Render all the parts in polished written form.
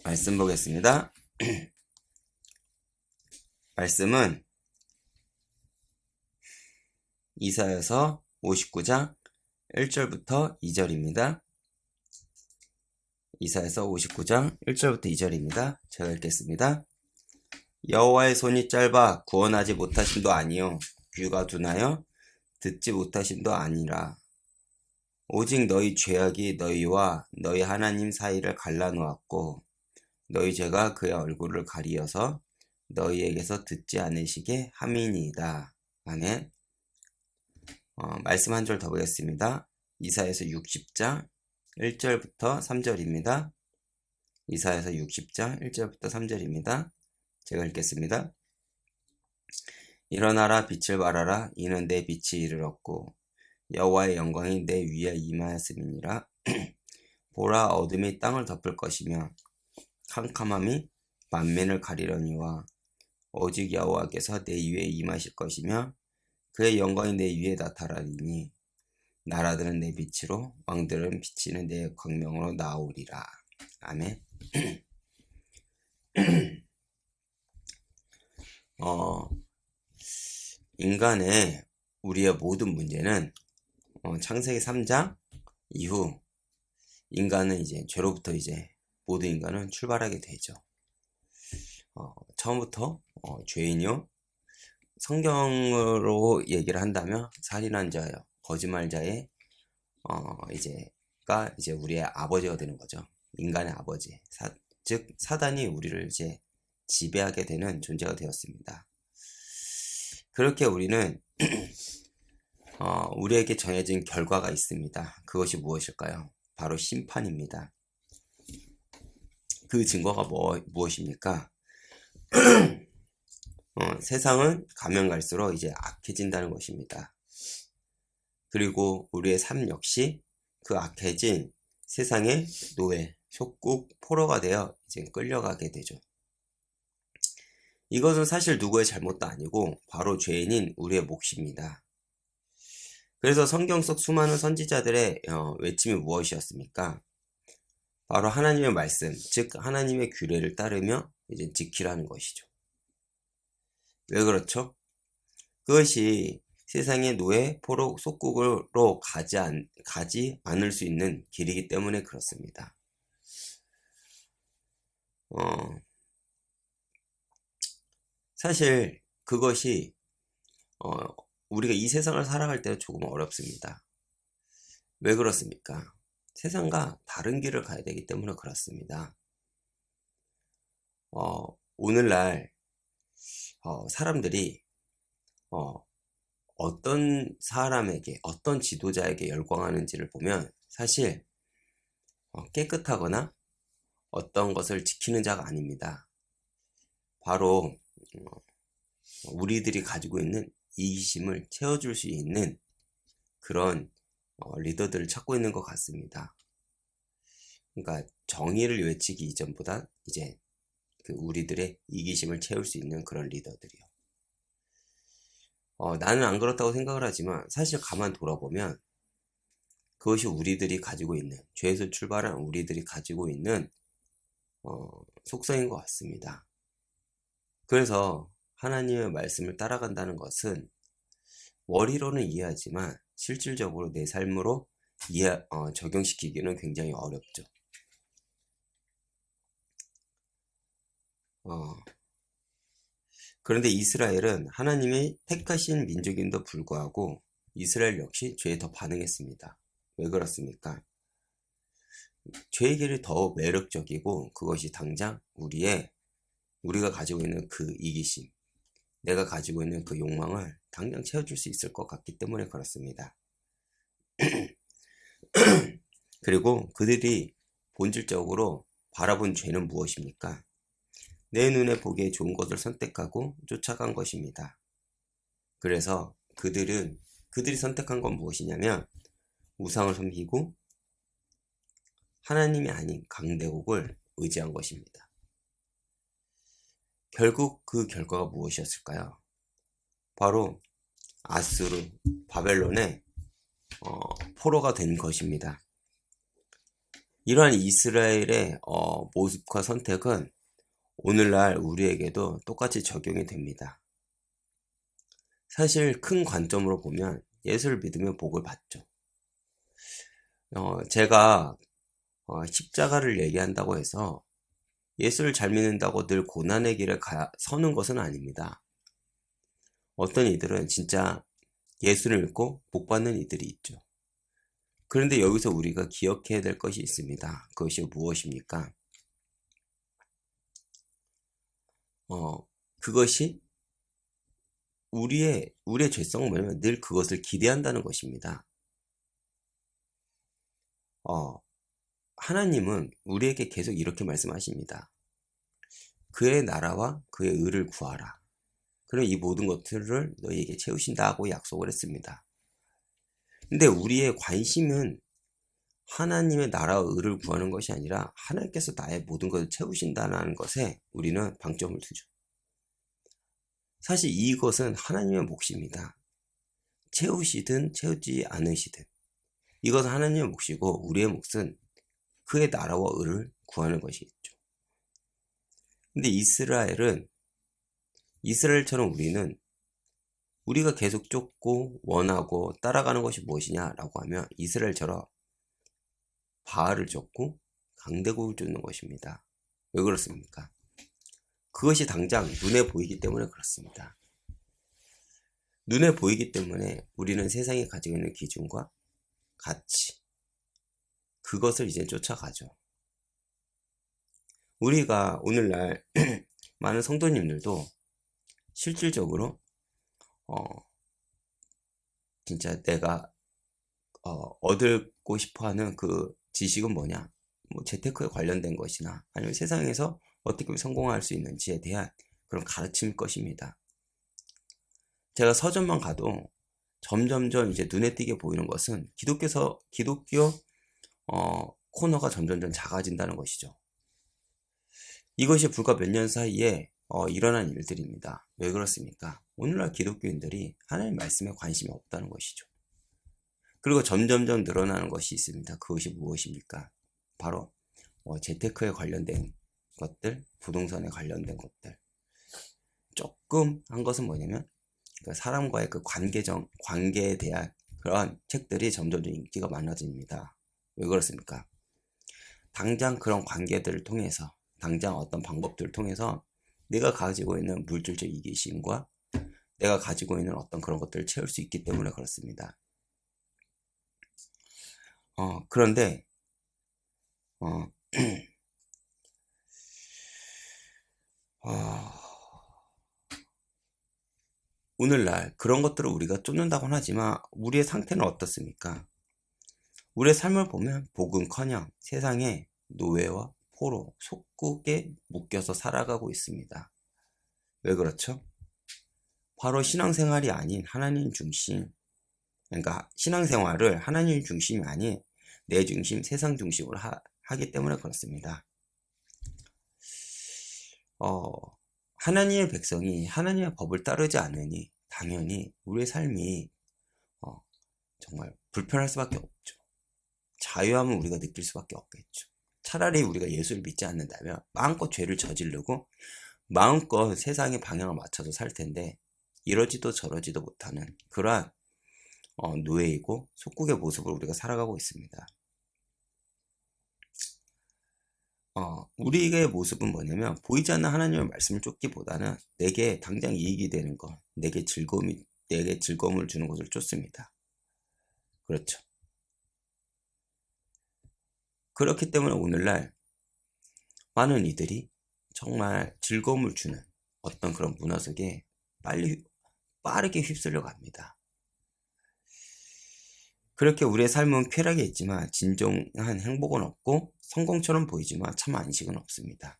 말씀 보겠습니다. 말씀은 이사야서 59장 1절부터 2절입니다. 이사야서 59장 1절부터 2절입니다. 제가 읽겠습니다. 여호와의 손이 짧아 구원하지 못하심도 아니요 귀가 둔하여 듣지 못하심도 아니라 오직 너희 죄악이 너희와 너희 하나님 사이를 갈라놓았고 너희 죄가 그의 얼굴을 가리어서 너희에게서 듣지 않으시게 함이니이다. 아멘. 말씀 한 절 더 보겠습니다. 이사야서 60장 1절부터 3절입니다. 이사야서 60장 1절부터 3절입니다. 제가 읽겠습니다. 일어나라 빛을 발하라 이는 내 빛이 이르렀고 여호와의 영광이 내 위에 임하였음이니라. 보라 어둠이 땅을 덮을 것이며 캄캄함이 만민을 가리려니와 오직 여호와께서 내 위에 임하실 것이며 그의 영광이 내 위에 나타나리니 나라들은 내 빛으로 왕들은 비치는 내 광명으로 나오리라. 아멘. 인간의 우리의 모든 문제는 창세기 3장 이후 인간은 이제 죄로부터 이제 모든 인간은 출발하게 되죠. 처음부터 죄인이요, 성경으로 얘기를 한다면 살인한 자요, 거짓말자의 이제 우리의 아버지가 되는 거죠. 인간의 아버지, 즉 사단이 우리를 이제 지배하게 되는 존재가 되었습니다. 그렇게 우리는 우리에게 정해진 결과가 있습니다. 그것이 무엇일까요? 바로 심판입니다. 그 증거가 무엇입니까? 세상은 가면 갈수록 이제 악해진다는 것입니다. 그리고 우리의 삶 역시 그 악해진 세상의 노예, 속국, 포로가 되어 이제 끌려가게 되죠. 이것은 사실 누구의 잘못도 아니고 바로 죄인인 우리의 몫입니다. 그래서 성경 속 수많은 선지자들의 외침이 무엇이었습니까? 바로 하나님의 말씀, 즉 하나님의 규례를 따르며 이제 지키라는 것이죠. 왜 그렇죠? 그것이 세상의 노예, 포로, 속국으로 가지 않을 수 있는 길이기 때문에 그렇습니다. 사실 그것이 우리가 이 세상을 살아갈 때 조금 어렵습니다. 왜 그렇습니까? 세상과 다른 길을 가야 되기 때문에 그렇습니다. 오늘날 사람들이 어떤 사람에게, 어떤 지도자에게 열광하는지를 보면 사실 깨끗하거나 어떤 것을 지키는 자가 아닙니다. 바로 우리들이 가지고 있는 이기심을 채워줄 수 있는 그런 리더들을 찾고 있는 것 같습니다. 그러니까 정의를 외치기 이전보다 이제 우리들의 이기심을 채울 수 있는 그런 리더들이요. 나는 안 그렇다고 생각을 하지만 사실 가만 돌아보면 그것이 우리들이 가지고 있는, 죄에서 출발한 우리들이 가지고 있는 속성인 것 같습니다. 그래서 하나님의 말씀을 따라간다는 것은 머리로는 이해하지만 실질적으로 내 삶으로 적용시키기는 굉장히 어렵죠. 그런데 이스라엘은 하나님의 택하신 민족임에도 불구하고 이스라엘 역시 죄에 더 반응했습니다. 왜 그렇습니까? 죄의 길이 더 매력적이고 그것이 당장 우리가 가지고 있는 그 이기심, 내가 가지고 있는 그 욕망을 당장 채워줄 수 있을 것 같기 때문에 그렇습니다. 그리고 그들이 본질적으로 바라본 죄는 무엇입니까? 내 눈에 보기에 좋은 것을 선택하고 쫓아간 것입니다. 그래서 그들이 선택한 건 무엇이냐면 우상을 섬기고 하나님이 아닌 강대국을 의지한 것입니다. 결국 그 결과가 무엇이었을까요? 바로 아수르, 바벨론의 포로가 된 것입니다. 이러한 이스라엘의 모습과 선택은 오늘날 우리에게도 똑같이 적용이 됩니다. 사실 큰 관점으로 보면 예수를 믿으면 복을 받죠. 제가 십자가를 얘기한다고 해서 예수를 잘 믿는다고 늘 고난의 길을 서는 것은 아닙니다. 어떤 이들은 진짜 예수를 믿고 복 받는 이들이 있죠. 그런데 여기서 우리가 기억해야 될 것이 있습니다. 그것이 무엇입니까? 그것이 우리의 죄성은 뭐냐면 늘 그것을 기대한다는 것입니다. 하나님은 우리에게 계속 이렇게 말씀하십니다. 그의 나라와 그의 의를 구하라. 그럼 이 모든 것들을 너희에게 채우신다고 약속을 했습니다. 근데 우리의 관심은 하나님의 나라와 의를 구하는 것이 아니라 하나님께서 나의 모든 것을 채우신다는 것에 우리는 방점을 두죠. 사실 이것은 하나님의 몫입니다. 채우시든 채우지 않으시든 이것은 하나님의 몫이고 우리의 몫은 그의 나라와 의를 구하는 것이겠죠. 근데 이스라엘처럼 우리가 계속 쫓고 원하고 따라가는 것이 무엇이냐라고 하면 이스라엘처럼 바알을 쫓고 강대국을 쫓는 것입니다. 왜 그렇습니까? 그것이 당장 눈에 보이기 때문에 그렇습니다. 눈에 보이기 때문에 우리는 세상이 가지고 있는 기준과 가치, 그것을 이제 쫓아가죠. 우리가 오늘날 많은 성도님들도 실질적으로 진짜 내가 얻고 싶어하는 그 지식은 뭐냐, 뭐 재테크에 관련된 것이나 아니면 세상에서 어떻게 성공할 수 있는지에 대한 그런 가르침일 것입니다. 제가 서점만 가도 점점점 이제 눈에 띄게 보이는 것은 기독교 코너가 점점점 작아진다는 것이죠. 이것이 불과 몇 년 사이에 일어난 일들입니다. 왜 그렇습니까? 오늘날 기독교인들이 하나님 말씀에 관심이 없다는 것이죠. 그리고 점점점 늘어나는 것이 있습니다. 그것이 무엇입니까? 바로 재테크에 관련된 것들, 부동산에 관련된 것들. 조금 한 것은 뭐냐면 사람과의 그 관계에 대한 그러한 책들이 점점 인기가 많아집니다. 왜 그렇습니까? 당장 그런 관계들을 통해서, 당장 어떤 방법들을 통해서 내가 가지고 있는 물질적 이기심과 내가 가지고 있는 어떤 그런 것들을 채울 수 있기 때문에 그렇습니다. 그런데 오늘날 그런 것들을 우리가 쫓는다고는 하지만 우리의 상태는 어떻습니까? 우리의 삶을 보면 복은커녕 세상의 노예와 포로, 속국에 묶여서 살아가고 있습니다. 왜 그렇죠? 바로 신앙생활이 아닌 하나님 중심, 그러니까 신앙생활을 하나님 중심이 아닌 내 중심, 세상 중심으로 하기 때문에 그렇습니다. 하나님의 백성이 하나님의 법을 따르지 않으니 당연히 우리의 삶이 정말 불편할 수밖에 없죠. 자유함을 우리가 느낄 수밖에 없겠죠. 차라리 우리가 예수를 믿지 않는다면 마음껏 죄를 저지르고 마음껏 세상의 방향을 맞춰서 살 텐데 이러지도 저러지도 못하는 그러한 노예이고 속국의 모습을 우리가 살아가고 있습니다. 우리의 모습은 뭐냐면 보이지 않는 하나님의 말씀을 쫓기보다는 내게 당장 이익이 되는 것, 내게 즐거움을 주는 것을 쫓습니다. 그렇죠. 그렇기 때문에 오늘날 많은 이들이 정말 즐거움을 주는 어떤 그런 문화 속에 빠르게 휩쓸려 갑니다. 그렇게 우리의 삶은 쾌락이 있지만 진정한 행복은 없고 성공처럼 보이지만 참 안식은 없습니다.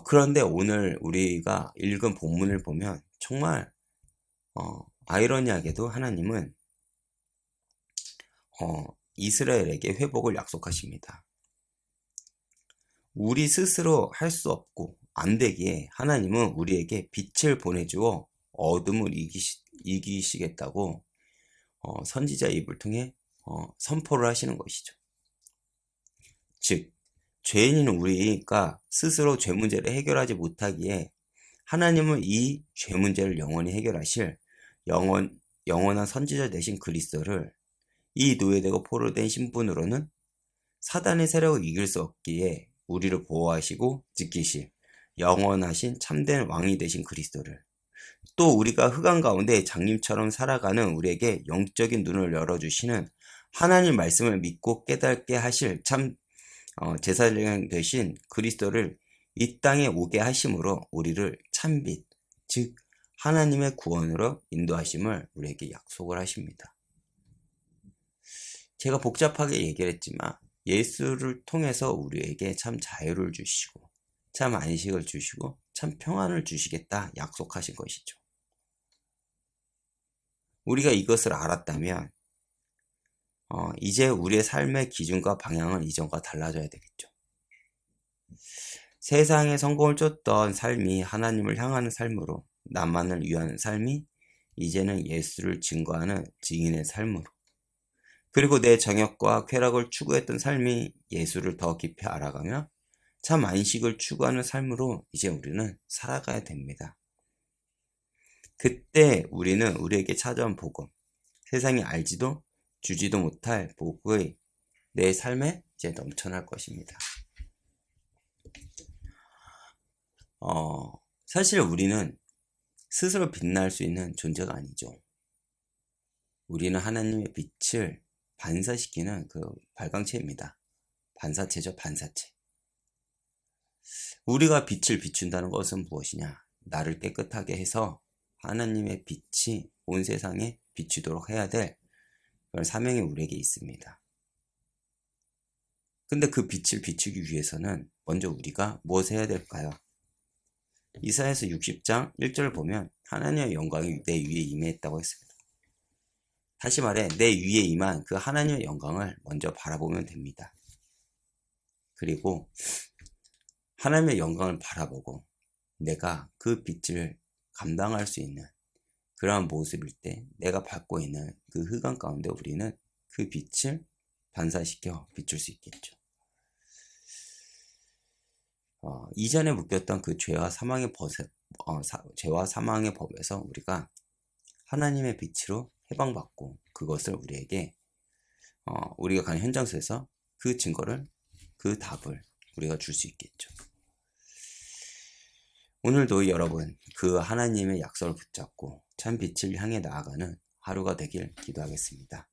그런데 오늘 우리가 읽은 본문을 보면 정말 아이러니하게도 하나님은 이스라엘에게 회복을 약속하십니다. 우리 스스로 할 수 없고 안 되기에 하나님은 우리에게 빛을 보내주어 어둠을 이기시겠다고 선지자 입을 통해 선포를 하시는 것이죠. 즉 죄인인 우리가 스스로 죄 문제를 해결하지 못하기에 하나님은 이 죄 문제를 영원히 해결하실 영원한 선지자 되신 그리스도를 이 노예되고 포로된 신분으로는 사단의 세력을 이길 수 없기에 우리를 보호하시고 지키실 영원하신 참된 왕이 되신 그리스도를, 또 우리가 흑암 가운데 장님처럼 살아가는 우리에게 영적인 눈을 열어주시는 하나님 말씀을 믿고 깨닫게 하실 참 제사장 되신 그리스도를 이 땅에 오게 하심으로 우리를 참빛, 즉 하나님의 구원으로 인도하심을 우리에게 약속을 하십니다. 제가 복잡하게 얘기를 했지만 예수를 통해서 우리에게 참 자유를 주시고 참 안식을 주시고 참 평안을 주시겠다 약속하신 것이죠. 우리가 이것을 알았다면 이제 우리의 삶의 기준과 방향은 이전과 달라져야 되겠죠. 세상의 성공을 쫓던 삶이 하나님을 향하는 삶으로, 나만을 위한 삶이 이제는 예수를 증거하는 증인의 삶으로, 그리고 내 정욕과 쾌락을 추구했던 삶이 예수를 더 깊이 알아가며 참 안식을 추구하는 삶으로 이제 우리는 살아가야 됩니다. 그때 우리는 우리에게 찾아온 복음, 세상이 알지도 주지도 못할 복의 내 삶에 이제 넘쳐날 것입니다. 사실 우리는 스스로 빛날 수 있는 존재가 아니죠. 우리는 하나님의 빛을 반사시키는 그 발광체입니다. 반사체죠, 반사체. 우리가 빛을 비춘다는 것은 무엇이냐? 나를 깨끗하게 해서 하나님의 빛이 온 세상에 비추도록 해야 될 그런 사명이 우리에게 있습니다. 근데 그 빛을 비추기 위해서는 먼저 우리가 무엇을 해야 될까요? 이사야서 60장 1절을 보면 하나님의 영광이 내 위에 임했다고 했습니다. 다시 말해 내 위에 임한 그 하나님의 영광을 먼저 바라보면 됩니다. 그리고 하나님의 영광을 바라보고 내가 그 빛을 감당할 수 있는 그러한 모습일 때 내가 받고 있는 그 흑암 가운데 우리는 그 빛을 반사시켜 비출 수 있겠죠. 이전에 묶였던 그 죄와 사망의 법에서 우리가 하나님의 빛으로 해방받고 그것을 우리에게 우리가 가는 현장 속에서 그 증거를, 그 답을 우리가 줄 수 있겠죠. 오늘도 여러분 그 하나님의 약속을 붙잡고 참 빛을 향해 나아가는 하루가 되길 기도하겠습니다.